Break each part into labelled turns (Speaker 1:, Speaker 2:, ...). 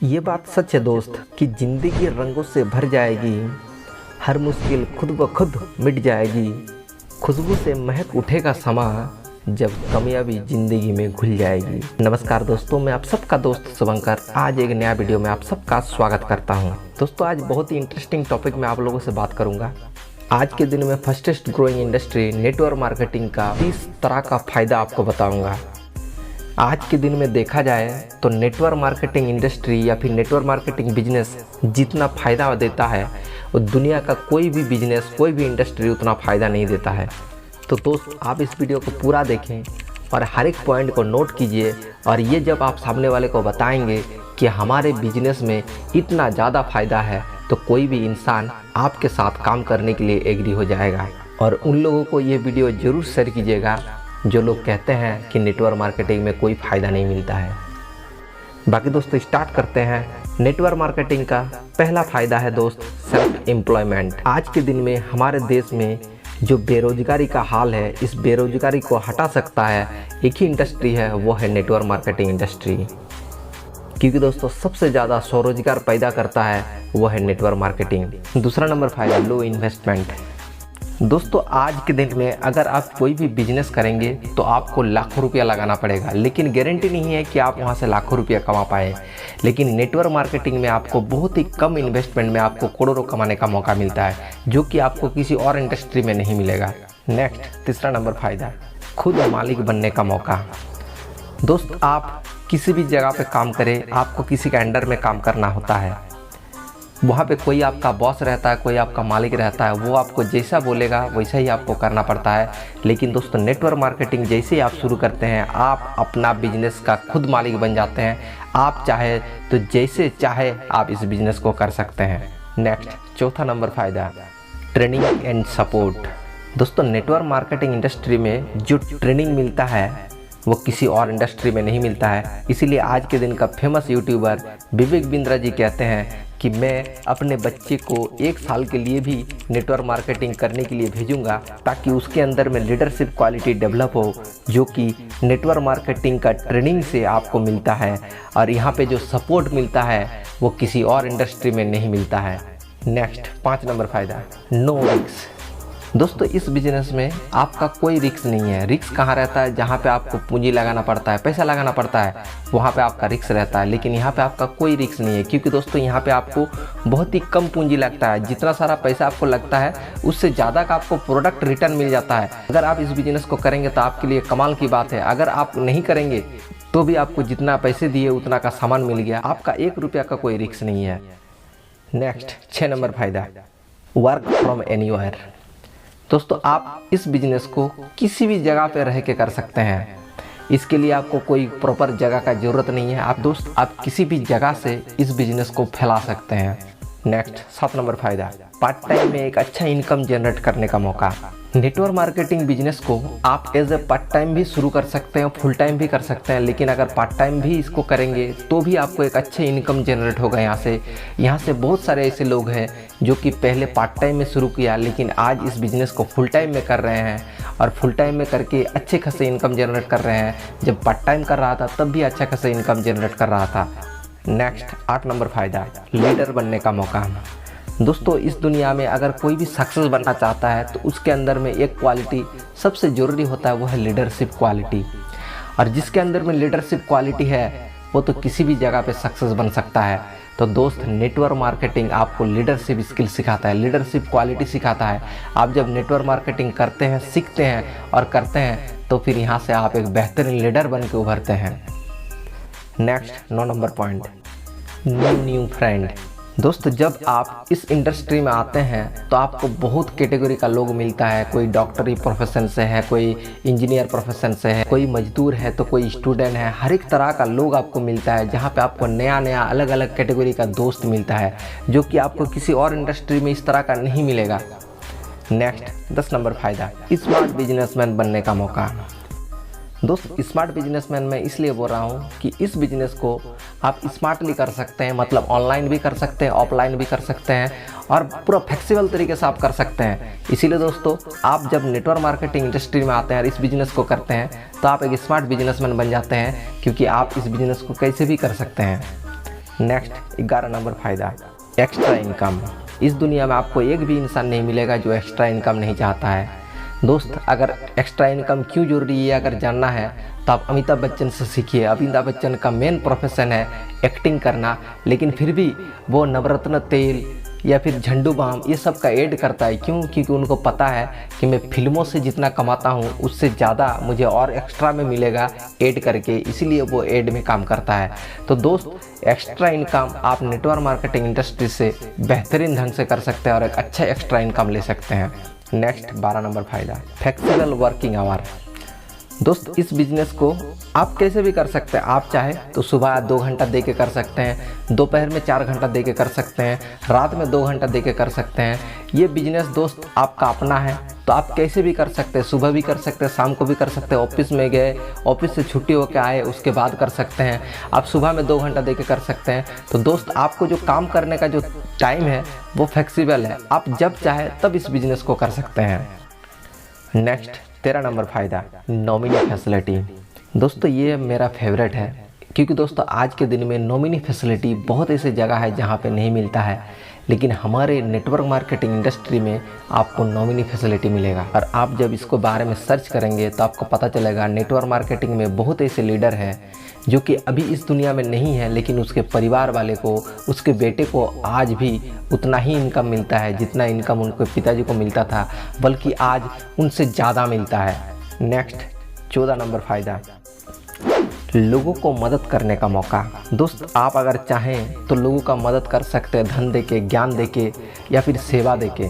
Speaker 1: ये बात सच है दोस्त कि ज़िंदगी रंगों से भर जाएगी, हर मुश्किल खुद ब खुद मिट जाएगी, खुशबू से महक उठेगा समा जब कामयाबी ज़िंदगी में घुल जाएगी। नमस्कार दोस्तों, मैं आप सबका दोस्त शुभंकर आज एक नया वीडियो में आप सबका स्वागत करता हूं। दोस्तों आज बहुत ही इंटरेस्टिंग टॉपिक में आप लोगों से बात करूंगा। आज के दिन में fastest growing industry network marketing का 30 तरह का फ़ायदा आपको बताऊँगा। आज के दिन में देखा जाए तो नेटवर्क मार्केटिंग इंडस्ट्री या फिर नेटवर्क मार्केटिंग बिजनेस जितना फ़ायदा देता है वो दुनिया का कोई भी बिजनेस कोई भी इंडस्ट्री उतना फ़ायदा नहीं देता है। तो दोस्त आप इस वीडियो को पूरा देखें और हर एक पॉइंट को नोट कीजिए, और ये जब आप सामने वाले को बताएंगे कि हमारे बिजनेस में इतना ज़्यादा फ़ायदा है तो कोई भी इंसान आपके साथ काम करने के लिए एग्री हो जाएगा। और उन लोगों को ये वीडियो ज़रूर शेयर कीजिएगा जो लोग कहते हैं कि नेटवर्क मार्केटिंग में कोई फ़ायदा नहीं मिलता है। बाकी दोस्तों स्टार्ट करते हैं। नेटवर्क मार्केटिंग का पहला फ़ायदा है दोस्त सेल्फ एम्प्लॉयमेंट। आज के दिन में हमारे देश में जो बेरोजगारी का हाल है, इस बेरोजगारी को हटा सकता है एक ही इंडस्ट्री है, वो है नेटवर्क मार्केटिंग इंडस्ट्री। क्योंकि दोस्तों सबसे ज़्यादा स्वरोजगार पैदा करता है वो है नेटवर्क मार्केटिंग। दूसरा नंबर फ़ायदा लो इन्वेस्टमेंट। दोस्तों आज के दिन में अगर आप कोई भी बिजनेस करेंगे तो आपको लाखों रुपया लगाना पड़ेगा, लेकिन गारंटी नहीं है कि आप वहां से लाखों रुपया कमा पाए। लेकिन नेटवर्क मार्केटिंग में आपको बहुत ही कम इन्वेस्टमेंट में आपको करोड़ों कमाने का मौका मिलता है, जो कि आपको किसी और इंडस्ट्री में नहीं मिलेगा। नेक्स्ट तीसरा नंबर फ़ायदा खुद मालिक बनने का मौका। दोस्त आप किसी भी जगह पे काम करें, आपको किसी के अंडर में काम करना होता है। वहाँ पे कोई आपका बॉस रहता है, कोई आपका मालिक रहता है, वो आपको जैसा बोलेगा वैसा ही आपको करना पड़ता है। लेकिन दोस्तों नेटवर्क मार्केटिंग जैसे ही आप शुरू करते हैं आप अपना बिजनेस का खुद मालिक बन जाते हैं। आप चाहे तो जैसे चाहे आप इस बिज़नेस को कर सकते हैं। नेक्स्ट चौथा नंबर फ़ायदा ट्रेनिंग एंड सपोर्ट। दोस्तों नेटवर्क मार्केटिंग इंडस्ट्री में जो ट्रेनिंग मिलता है वो किसी और इंडस्ट्री में नहीं मिलता है। इसीलिए आज के दिन का फेमस यूट्यूबर विवेक बिंद्रा जी कहते हैं कि मैं अपने बच्चे को 1 साल के लिए भी नेटवर्क मार्केटिंग करने के लिए भेजूंगा ताकि उसके अंदर में लीडरशिप क्वालिटी डेवलप हो, जो कि नेटवर्क मार्केटिंग का ट्रेनिंग से आपको मिलता है। और यहाँ पे जो सपोर्ट मिलता है वो किसी और इंडस्ट्री में नहीं मिलता है। नेक्स्ट 5 नंबर फ़ायदा नो रिस्क। दोस्तों इस बिजनेस में आपका कोई रिस्क नहीं है। रिस्क कहाँ रहता है? जहाँ पे आपको पूंजी लगाना पड़ता है, पैसा लगाना पड़ता है, वहाँ पे आपका रिस्क रहता है। लेकिन यहाँ पे आपका कोई रिस्क नहीं है, क्योंकि दोस्तों यहाँ पे आपको बहुत ही कम पूंजी लगता है। जितना सारा पैसा आपको लगता है उससे ज़्यादा का आपको प्रोडक्ट रिटर्न मिल जाता है। अगर आप इस बिज़नेस को करेंगे तो आपके लिए कमाल की बात है। अगर आप नहीं करेंगे तो भी आपको जितना पैसे दिए उतना का सामान मिल गया, आपका 1 रुपया का कोई रिस्क नहीं है। नेक्स्ट 6 नंबर फ़ायदा वर्क फ्रॉम एनीवेयर। दोस्तों आप इस बिज़नेस को किसी भी जगह पे रह के कर सकते हैं। इसके लिए आपको कोई प्रॉपर जगह का ज़रूरत नहीं है। आप किसी भी जगह से इस बिज़नेस को फैला सकते हैं। नेक्स्ट 7 नंबर फ़ायदा पार्ट टाइम में एक अच्छा इनकम जनरेट करने का मौका। नेटवर्क मार्केटिंग बिजनेस को आप एज ए पार्ट टाइम भी शुरू कर सकते हैं, फुल टाइम भी कर सकते हैं। लेकिन अगर पार्ट टाइम भी इसको करेंगे तो भी आपको एक अच्छे इनकम जनरेट होगा यहाँ से बहुत सारे ऐसे लोग हैं जो कि पहले पार्ट टाइम में शुरू किया लेकिन आज इस बिज़नेस को फुल टाइम में कर रहे हैं, और फुल टाइम में करके अच्छे खासे इनकम जनरेट कर रहे हैं। जब पार्ट टाइम कर रहा था तब भी अच्छा खासा इनकम जनरेट कर रहा था। नेक्स्ट 8 नंबर फ़ायदा लीडर बनने का मौका। दोस्तों इस दुनिया में अगर कोई भी सक्सेस बनना चाहता है तो उसके अंदर में एक क्वालिटी सबसे ज़रूरी होता है, वो है लीडरशिप क्वालिटी। और जिसके अंदर में लीडरशिप क्वालिटी है वो तो किसी भी जगह पे सक्सेस बन सकता है। तो दोस्त नेटवर्क मार्केटिंग आपको लीडरशिप स्किल सिखाता है, लीडरशिप क्वालिटी सिखाता है। आप जब नेटवर्क मार्केटिंग करते हैं, सीखते हैं और करते हैं तो फिर यहाँ से आप एक बेहतरीन लीडर बन के उभरते हैं। Next 9 number point new friend. दोस्तों जब आप इस इंडस्ट्री में आते हैं तो आपको बहुत कैटेगरी का लोग मिलता है। कोई डॉक्टरी प्रोफेशन से है, कोई इंजीनियर प्रोफेशन से है, कोई मजदूर है तो कोई स्टूडेंट है। हर एक तरह का लोग आपको मिलता है, जहाँ पे आपको नया नया अलग अलग कैटेगरी का दोस्त मिलता है, जो कि आपको किसी और इंडस्ट्री में इस तरह का नहीं मिलेगा। नेक्स्ट 10 नंबर फ़ायदा स्मार्ट बिजनेसमैन बनने का मौका। दोस्त स्मार्ट बिजनेसमैन मैं इसलिए बोल रहा हूँ कि इस बिज़नेस को आप स्मार्टली कर सकते हैं, मतलब ऑनलाइन भी कर सकते हैं, ऑफलाइन भी कर सकते हैं, और पूरा फ्लेक्सिबल तरीके से आप कर सकते हैं। इसीलिए दोस्तों आप जब नेटवर्क मार्केटिंग इंडस्ट्री में आते हैं और इस बिज़नेस को करते हैं तो आप एक स्मार्ट बिजनेसमैन बन जाते हैं, क्योंकि आप इस बिज़नेस को कैसे भी कर सकते हैं। नेक्स्ट 11 नंबर फायदा, एक्स्ट्रा इनकम। इस दुनिया में आपको एक भी इंसान नहीं मिलेगा जो एक्स्ट्रा इनकम नहीं चाहता है। दोस्त, अगर एक्स्ट्रा इनकम क्यों जरूरी है अगर जानना है तो आप अमिताभ बच्चन से सीखिए। अमिताभ बच्चन का मेन प्रोफेशन है एक्टिंग करना, लेकिन फिर भी वो नवरत्न तेल या फिर झंडू बाम ये सब का ऐड करता है। क्यों? क्योंकि उनको पता है कि मैं फिल्मों से जितना कमाता हूँ उससे ज़्यादा मुझे और एक्स्ट्रा में मिलेगा ऐड करके, इसीलिए वो ऐड में काम करता है। तो दोस्त, एक्स्ट्रा इनकम आप नेटवर्क मार्केटिंग इंडस्ट्री से बेहतरीन ढंग से कर सकते हैं और एक अच्छा एक्स्ट्रा इनकम ले सकते हैं। नेक्स्ट 12 नंबर फायदा, फ्लेक्सिबल वर्किंग आवर। दोस्त, इस बिजनेस को आप कैसे भी कर सकते हैं। आप चाहे तो सुबह 2 घंटा दे के कर सकते हैं, दोपहर में 4 घंटा दे के कर सकते हैं, रात में 2 घंटा दे के कर सकते हैं। ये बिजनेस दोस्त आपका अपना है, तो आप कैसे भी कर सकते हैं। सुबह भी कर सकते हैं, शाम को भी कर सकते हैं। ऑफिस में गए, ऑफिस से छुट्टी होकर आए उसके बाद कर सकते हैं। आप सुबह में 2 घंटा दे के कर सकते हैं। तो दोस्त, आपको जो काम करने का जो टाइम है वो फ्लेक्सिबल है, आप जब चाहे तब इस बिजनेस को कर सकते हैं। नेक्स्ट 13 नंबर फायदा, नॉमिनी फैसिलिटी। दोस्तों, ये मेरा फेवरेट है, क्योंकि दोस्तों आज के दिन में नॉमिनी फैसिलिटी बहुत ऐसी जगह है जहाँ पे नहीं मिलता है, लेकिन हमारे नेटवर्क मार्केटिंग इंडस्ट्री में आपको नॉमिनी फैसिलिटी मिलेगा। और आप जब इसको बारे में सर्च करेंगे तो आपको पता चलेगा नेटवर्क मार्केटिंग में बहुत ऐसे लीडर हैं जो कि अभी इस दुनिया में नहीं है, लेकिन उसके परिवार वाले को, उसके बेटे को आज भी उतना ही इनकम मिलता है जितना इनकम उनके पिताजी को मिलता था, बल्कि आज उनसे ज़्यादा मिलता है। नेक्स्ट 14 नंबर फायदा, लोगों को मदद करने का मौका। दोस्त, आप अगर चाहें तो लोगों का मदद कर सकते हैं, धन देके, ज्ञान देके या फिर सेवा देके।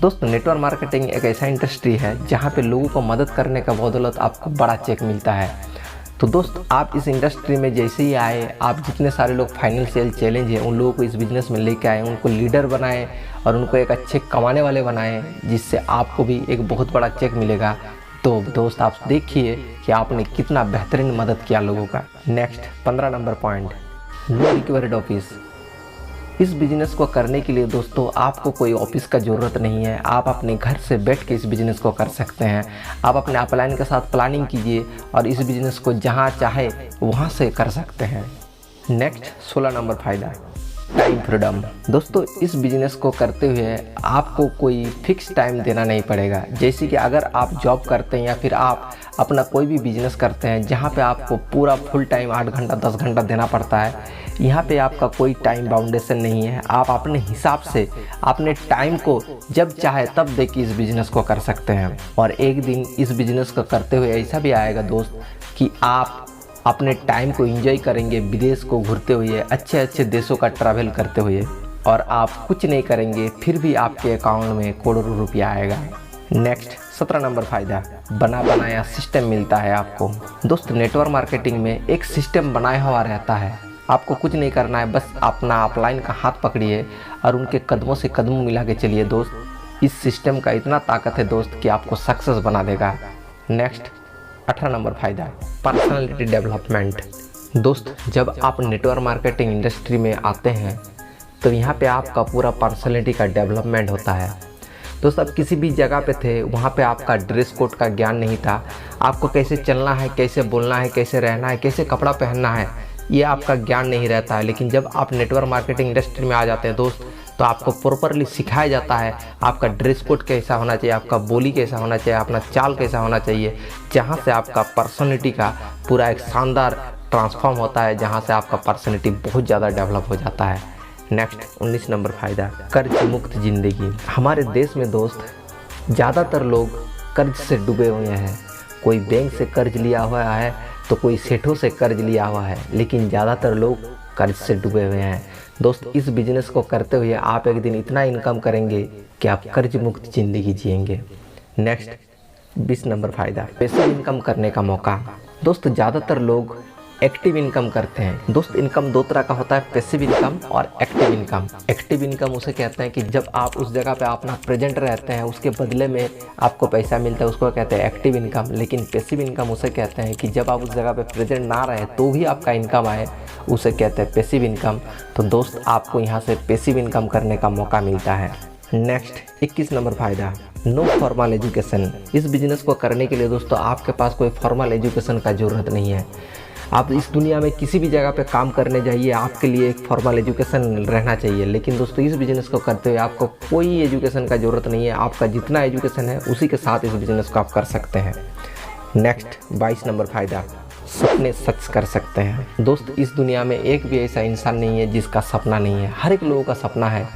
Speaker 1: दोस्त, नेटवर्क मार्केटिंग एक ऐसा इंडस्ट्री है जहाँ पे लोगों को मदद करने का बदौलत आपको बड़ा चेक मिलता है। तो दोस्त, आप इस इंडस्ट्री में जैसे ही आए, आप जितने सारे लोग फाइनेंशियल चैलेंज है उन लोगों को इस बिज़नेस में लेके आए, उनको लीडर बनाएं और उनको एक अच्छे कमाने वाले बनाएं, जिससे आपको भी एक बहुत बड़ा चेक मिलेगा। तो दोस्त, आप देखिए कि आपने कितना बेहतरीन मदद किया लोगों का। Next 15 number point, no required office. इस बिज़नेस को करने के लिए दोस्तों आपको कोई ऑफिस का ज़रूरत नहीं है, आप अपने घर से बैठ के इस बिज़नेस को कर सकते हैं। आप अपने अपलाइन के साथ प्लानिंग कीजिए और इस बिज़नेस को जहां चाहे वहां से कर सकते हैं। नेक्स्ट 16 नंबर फायदा, टाइम फ्रीडम। दोस्तों, इस बिज़नेस को करते हुए आपको कोई फिक्स टाइम देना नहीं पड़ेगा। जैसे कि अगर आप जॉब करते हैं या फिर आप अपना कोई भी बिज़नेस करते हैं जहाँ पे आपको पूरा फुल टाइम 8 घंटा 10 घंटा देना पड़ता है, यहाँ पे आपका कोई टाइम बाउंडेशन नहीं है। आप अपने हिसाब से अपने टाइम को जब चाहे तब दे के इस बिज़नेस को कर सकते हैं। और एक दिन इस बिज़नेस को करते हुए ऐसा भी आएगा दोस्त कि आप अपने टाइम को एंजॉय करेंगे, विदेश को घूरते हुए, अच्छे अच्छे देशों का ट्रैवल करते हुए, और आप कुछ नहीं करेंगे फिर भी आपके अकाउंट में करोड़ों रुपया आएगा। नेक्स्ट 17 नंबर फायदा, बना बनाया सिस्टम मिलता है आपको। दोस्त, नेटवर्क मार्केटिंग में एक सिस्टम बनाया हुआ रहता है, आपको कुछ नहीं करना है, बस अपना अपलाइन का हाथ पकड़िए और उनके कदमों से कदम मिला के चलिए। दोस्त, इस सिस्टम का इतना ताकत है दोस्त कि आपको सक्सेस बना देगा। नेक्स्ट 18 नंबर फायदा, पर्सनालिटी डेवलपमेंट। दोस्त, जब आप नेटवर्क मार्केटिंग इंडस्ट्री में आते हैं तो यहाँ पे आपका पूरा पर्सनालिटी का डेवलपमेंट होता है। दोस्त, आप किसी भी जगह पे थे, वहाँ पे आपका ड्रेस कोड का ज्ञान नहीं था, आपको कैसे चलना है, कैसे बोलना है, कैसे रहना है, कैसे कपड़ा पहनना है, ये आपका ज्ञान नहीं रहता है। लेकिन जब आप नेटवर्क मार्केटिंग इंडस्ट्री में आ जाते हैं दोस्त, तो आपको प्रॉपरली सिखाया जाता है आपका ड्रेस कोड कैसा होना चाहिए, आपका बोली कैसा होना चाहिए, अपना चाल कैसा होना चाहिए, जहाँ से आपका पर्सनैलिटी का पूरा एक शानदार ट्रांसफॉर्म होता है, जहाँ से आपका पर्सनैलिटी बहुत ज़्यादा डेवलप हो जाता है। नेक्स्ट 19 नंबर फायदा, कर्ज मुक्त ज़िंदगी। हमारे देश में दोस्त ज़्यादातर लोग कर्ज से डूबे हुए हैं। कोई बैंक से कर्ज लिया हुआ है तो कोई सेठों से कर्ज लिया हुआ है, लेकिन ज़्यादातर लोग कर्ज से डूबे हुए हैं। दोस्त, इस बिज़नेस को करते हुए आप एक दिन इतना इनकम करेंगे कि आप कर्ज मुक्त ज़िंदगी जिएंगे। नेक्स्ट 20 नंबर फायदा, पैसिव इनकम करने का मौका। दोस्त, ज़्यादातर लोग एक्टिव इनकम करते हैं। दोस्त, इनकम 2 तरह का होता है, पैसिव इनकम और एक्टिव इनकम। एक्टिव इनकम उसे कहते हैं कि जब आप उस जगह पे अपना प्रेजेंट रहते हैं, उसके बदले में आपको पैसा मिलता है, उसको कहते हैं एक्टिव इनकम। लेकिन पैसिव इनकम उसे कहते हैं कि जब आप उस जगह पे प्रेजेंट ना रहे तो भी आपका इनकम आए, उसे कहते हैं पैसिव इनकम। तो दोस्त, आपको यहाँ से पैसिव इनकम करने का मौका मिलता है। नेक्स्ट 21 नंबर फायदा, नो फॉर्मल एजुकेशन। इस बिज़नेस को करने के लिए दोस्तों आपके पास कोई फॉर्मल एजुकेशन का ज़रूरत नहीं है। आप इस दुनिया में किसी भी जगह पे काम करने जाइए, आपके लिए एक फॉर्मल एजुकेशन रहना चाहिए, लेकिन दोस्तों इस बिज़नेस को करते हुए आपको कोई एजुकेशन का ज़रूरत नहीं है। आपका जितना एजुकेशन है उसी के साथ इस बिज़नेस को आप कर सकते हैं। नेक्स्ट 22 नंबर फ़ायदा, सपने सच कर सकते हैं। दोस्त इस दुनिया में एक भी ऐसा इंसान नहीं है जिसका सपना नहीं है। हर एक लोगों का सपना है,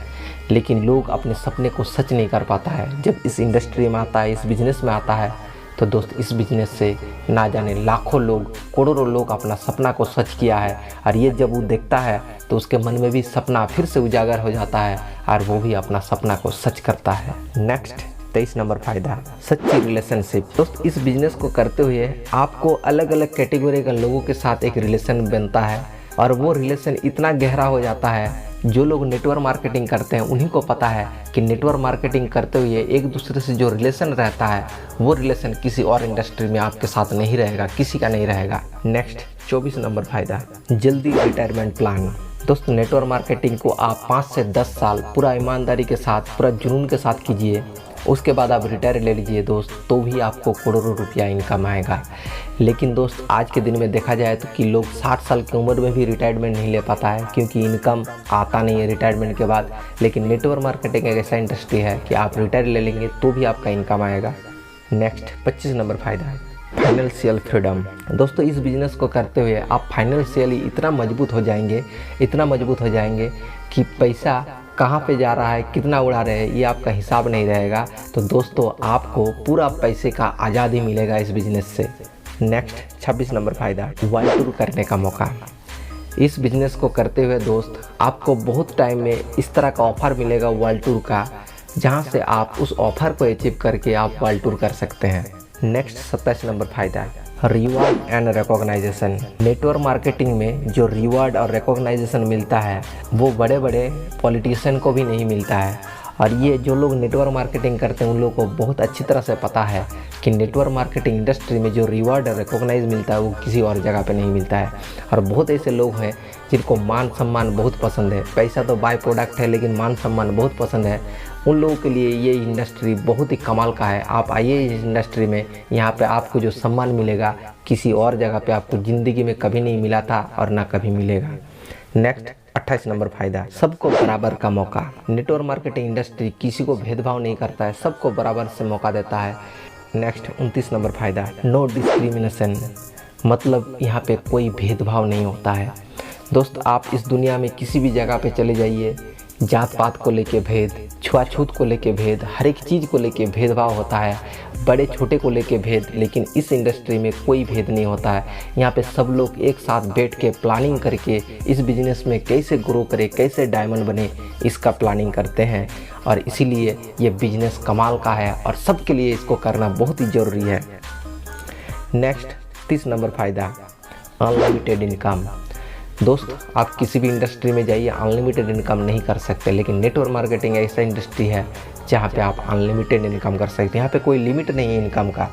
Speaker 1: लेकिन लोग अपने सपने को सच नहीं कर पाता है। जब इस इंडस्ट्री में आता है, इस बिज़नेस में आता है, तो दोस्त इस बिज़नेस से ना जाने लाखों लोग, करोड़ों लोग अपना सपना को सच किया है। और ये जब वो देखता है तो उसके मन में भी सपना फिर से उजागर हो जाता है और वो भी अपना सपना को सच करता है। नेक्स्ट 23 नंबर फ़ायदा, सच्ची रिलेशनशिप। दोस्त इस बिज़नेस को करते हुए आपको अलग अलग कैटेगरी के लोगों के साथ एक रिलेशन बनता है और वो रिलेशन इतना गहरा हो जाता है। जो लोग नेटवर्क मार्केटिंग करते हैं उन्हीं को पता है कि नेटवर्क मार्केटिंग करते हुए एक दूसरे से जो रिलेशन रहता है वो रिलेशन किसी और इंडस्ट्री में आपके साथ नहीं रहेगा, किसी का नहीं रहेगा। नेक्स्ट 24 नंबर फ़ायदा, जल्दी रिटायरमेंट प्लान। दोस्त नेटवर्क मार्केटिंग को आप 5 से 10 साल पूरा ईमानदारी के साथ, पूरा जुनून के साथ कीजिए, उसके बाद आप रिटायर ले लीजिए दोस्त, तो भी आपको करोड़ों रुपया इनकम आएगा। लेकिन दोस्त आज के दिन में देखा जाए तो कि लोग 60 साल की उम्र में भी रिटायरमेंट नहीं ले पाता है, क्योंकि इनकम आता नहीं है रिटायरमेंट के बाद। लेकिन नेटवर्क मार्केटिंग एक ऐसा इंडस्ट्री है कि आप रिटायर ले लेंगे तो भी आपका इनकम आएगा। नेक्स्ट 25 नंबर फ़ायदा है, फाइनेंशियल फ्रीडम। दोस्तों इस बिज़नेस को करते हुए आप फाइनेंशियली इतना मजबूत हो जाएंगे, इतना मजबूत हो जाएंगे कि पैसा कहाँ पे जा रहा है, कितना उड़ा रहे हैं, ये आपका हिसाब नहीं रहेगा। तो दोस्तों आपको पूरा पैसे का आज़ादी मिलेगा इस बिज़नेस से। नेक्स्ट 26 नंबर फ़ायदा, वर्ल्ड टूर करने का मौका। इस बिज़नेस को करते हुए दोस्त आपको बहुत टाइम में इस तरह का ऑफ़र मिलेगा वर्ल्ड टूर का, जहाँ से आप उस ऑफ़र को अचीव करके आप वर्ल्ड टूर कर सकते हैं। नेक्स्ट 27 नंबर फ़ायदा, reward and recognization. Network marketing में जो रिवार्ड और रिकॉग्नाइजेशन मिलता है वो बड़े बड़े पॉलिटिशियन को भी नहीं मिलता है। और ये जो लोग नेटवर्क मार्केटिंग करते हैं उन लोगों को बहुत अच्छी तरह से पता है कि नेटवर्क मार्केटिंग इंडस्ट्री में जो रिवार्ड और रिकॉग्नाइज मिलता है वो किसी और जगह पे नहीं मिलता है। और बहुत ऐसे लोग हैं जिनको मान सम्मान बहुत पसंद है। पैसा तो बाय प्रोडक्ट है, लेकिन मान सम्मान बहुत पसंद है। उन लोगों के लिए ये इंडस्ट्री बहुत ही कमाल का है। आप आइए इस इंडस्ट्री में, यहाँ पे आपको जो सम्मान मिलेगा किसी और जगह पे आपको ज़िंदगी में कभी नहीं मिला था और ना कभी मिलेगा। नेक्स्ट 28 नंबर फ़ायदा, सबको बराबर का मौका। नेटवर्क मार्केटिंग इंडस्ट्री किसी को भेदभाव नहीं करता है, सबको बराबर से मौका देता है। नेक्स्ट 29 नंबर फ़ायदा, नो डिस्क्रिमिनेशन। मतलब यहाँ पे कोई भेदभाव नहीं होता है। दोस्त आप इस दुनिया में किसी भी जगह पे चले जाइए, जात पात को लेके भेद, छुआछूत को लेके भेद, हर एक चीज़ को लेके भेदभाव होता है, बड़े छोटे को लेके भेद। लेकिन इस इंडस्ट्री में कोई भेद नहीं होता है। यहाँ पे सब लोग एक साथ बैठ के प्लानिंग करके इस बिज़नेस में कैसे ग्रो करे, कैसे डायमंड बने, इसका प्लानिंग करते हैं। और इसीलिए ये बिज़नेस कमाल का है और सबके लिए इसको करना बहुत ही ज़रूरी है। नेक्स्ट 30 नंबर फ़ायदा, अनलिमिटेड इनकम। दोस्त आप किसी भी इंडस्ट्री में जाइए, अनलिमिटेड इनकम नहीं कर सकते, लेकिन नेटवर्क मार्केटिंग ऐसा इंडस्ट्री है जहाँ पे आप अनलिमिटेड इनकम कर सकते हैं। यहाँ पे कोई लिमिट नहीं है इनकम का,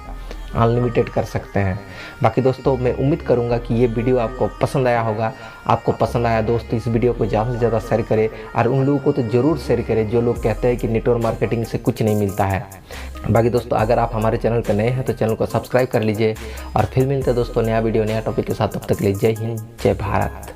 Speaker 1: अनलिमिटेड कर सकते हैं। बाकी दोस्तों मैं उम्मीद करूँगा कि ये वीडियो आपको पसंद आया होगा। आपको पसंद आया दोस्त इस वीडियो को ज़्यादा से ज़्यादा शेयर करें, और उन लोगों को तो ज़रूर शेयर करें जो लोग कहते हैं कि नेटवर्क मार्केटिंग से कुछ नहीं मिलता है। बाकी दोस्तों अगर आप हमारे चैनल पर नए हैं तो चैनल को सब्सक्राइब कर लीजिए, और फिर मिलते हैं दोस्तों नया वीडियो नया टॉपिक के साथ। तब तक के लिए जय हिंद, जय भारत।